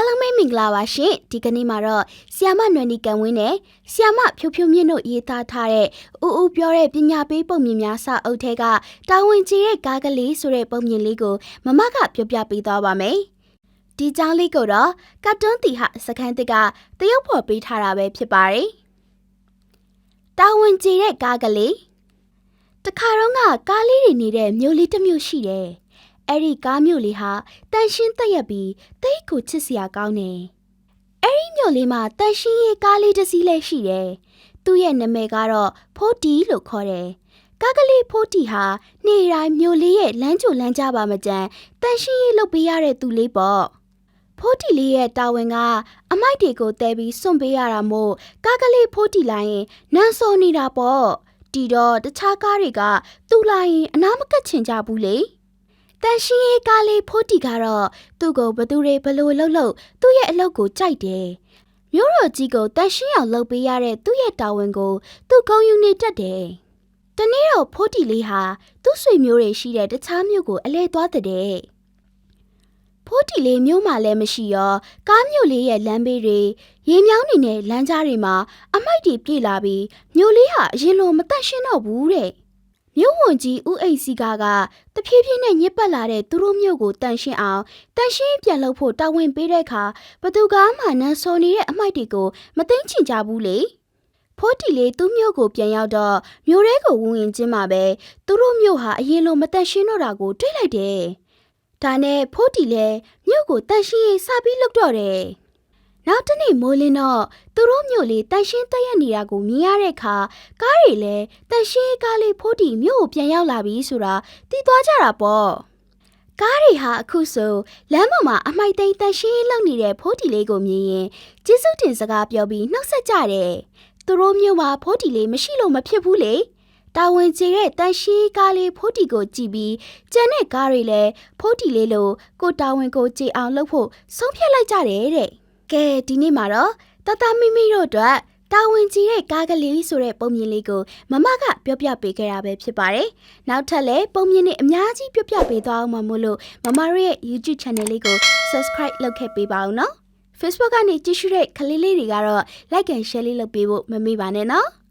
လုံးမိတ်မင်္ဂလာပါရှင်ဒီကနေ့မှာတော့ဆီယာမနွယ်နီကံဝင်းနဲ့ဆီယာမဖြိုးဖြိုးမြင့်တို့ရေးသားထားတဲ့ဦးပြောတဲ့ပညာပေးပုံမြင်များစာအုပ်ထဲကတာဝန်ကြီးတဲ့ကားကလေးဆိုတဲ့ပုံမြင်လေးကိုမမကပြောပြပေးသွားပါမယ်ဒီကြောင်းလေးကိုတော့ကတ်တွန်းတီဟစခန်းတစ်ကတရုပ်ဖော်ပေးထားတာပဲဖြစ်ပါတယ်တာဝန်ကြီးတဲ့ကားကလေးတခါတော့ကကားလေးတွေနေတဲ့မြို့လေးတစ်မြို့ရှိတယ်အဲ့ဒီကားမြို့လေးဟာတန်ရှင်းတက်ရက်ပြီးတိတ်ကိုချစ်စရာကောင်းတယ်။အဲ့ဒီမြို့လေးမှာတန်ရှင်းရေးကားလေးတစ်စီးလည်းရှိတယ်။သူ့ရဲ့နာမည်ကတော့ဖိုးတီလို့ခေါ်တယ်။ကားကလေးဖိုးတီဟာနေ့တိုင်းမြို့လေးရဲ့လမ်းကြိုလမ်းကြားပါမကျန်တန်ရှင်းရေးလုပ်ပေးရတဲ့သူလေးပေါ့။ဖိုးတီလေးရဲ့တာဝန်ကအမိုက်တွေကိုတဲပြီးစွန့်ပေးရတာမို့ကားကလေးဖိုးတီလိုက်ရင်နန်းစောနေတာပေါ့။တီတော့တခြားကားတွေကသူ့လိုက်ရင်အနာမကတ်ချင်ကြဘူးလေ။တန်ရှင်းရေးကားလေးဖိုးတီကတော့သူ့ကိုဘသူတွေဘလို့လှုပ်လှုပ်သူ့ရဲ့အလုပ်ကိုကြိုက်တယ်။မျိုးတော်ကြီးကိုတန်ရှင်းအောင်လုပ်ပေးရတဲ့သူ့ရဲ့တာဝန်ကိုသူဂုဏ်ယူနေတတ်တယ်။တနေ့တော့ဖိုးတီလေးဟာသူ့ဆွေမျိုးတွေရှိတဲ့တခြားမြို့ကိုအလဲသွားတဲ့။ဖိုးတီလေးမြို့မှာလည်းမရှိရောကားမြို့လေးရဲ့လမ်းဘေးတွေရေမြောင်းနေတဲ့လမ်းကြားတွေမှာအမိုက်တွေပြေးလာပြီးမြို့လေးဟာအရင်လိုမတန့်ရှင်းတော့ဘူးတဲ့။မြို့ဝန်ကြီးဦးအိတ်စီကတဖြည်းဖြည်းနဲ့ညစ်ပတ်လာတဲ့သူတို့မြို့ကိုတန်ရှင်းအောင်တန်ရှင်းပြန်လုပ်ဖို့တာဝန်ပေးတဲ့အခါဘသူကမှနန်းစော်နေတဲ့အမိုက်တွေကိုမသိမ်းချင်ကြဘူးလေဖိုးတီလေးသူ့မြို့ကိုပြန်ရောက်တော့မြို့ထဲကိုဝင်ဝင်ချင်းမှာပဲသူတို့မြို့ဟာအရင်လိုမတန့်ရှင်းတော့တာကိုတွေ့လိုက်တယ်ဒါနဲ့ဖိုးတီလည်းမြို့ကိုတန်ရှင်းရေးစပြီးလုပ်တော့တယ်နောက်တနေ့မိုးလင်းတော့သူတို့မြို့လေးတန်ရှင်းတက်ရနေတာကိုမြင်ရတဲ့အခါကားတွေလည်းတန်ရှင်းကားလေးဖိုးတီမြို့ကိုပြန်ရောက်လာပြီဆိုတာသိသွားကြတာပေါ့ကားတွေဟာအခုဆိုလမ်းပေါ်မှာအမိုက်သိမ်းတန်ရှင်းလုပ်နေတဲ့ဖိုးတီလေးကိုမြင်ရင်ကျေးဇူးတင်စကားပြောပြီးနှုတ်ဆက်ကြတယ်သူတို့မြို့မှာဖိုးတီလေးမရှိလို့မဖြစ်ဘူးလေတာဝန်ကျေတဲ့တန်ရှင်းကားလေးဖိုးတီကိုကြည့်ပြီးကျန်တဲ့ကားတွေလည်းဖိုးတီလေးလိုကိုတာဝန်ကိုကြည်အောင်လုပ်ဖို့ဆုံးဖြတ်လိုက်ကြတယ်တဲ့ကဲဒီနေ့မှာတော့တတမိမိတို့အတွက်တာဝန်ကြီးတဲ့ကားကလေးဆိုတဲ့ပုံမြင်လေးကိုမမကပြောပြပေးခဲ့တာပဲဖြစ်ပါတယ်။နောက်ထပ်လည်းပုံမြင်တွေအများကြီးပြောပြပေးသွားအောင်မမို့လို့မမတို့ရဲ့ YouTube Channel လေးကို Subscribe လုပ်ခဲ့ပေးပါဦးနော်။ Facebook ကနေကြည့်ရှုတဲ့ကလေးလေးတွေကတော့ Like and Share လေးလုပ်ပေးဖို့မမေ့ပါနဲ့နော်။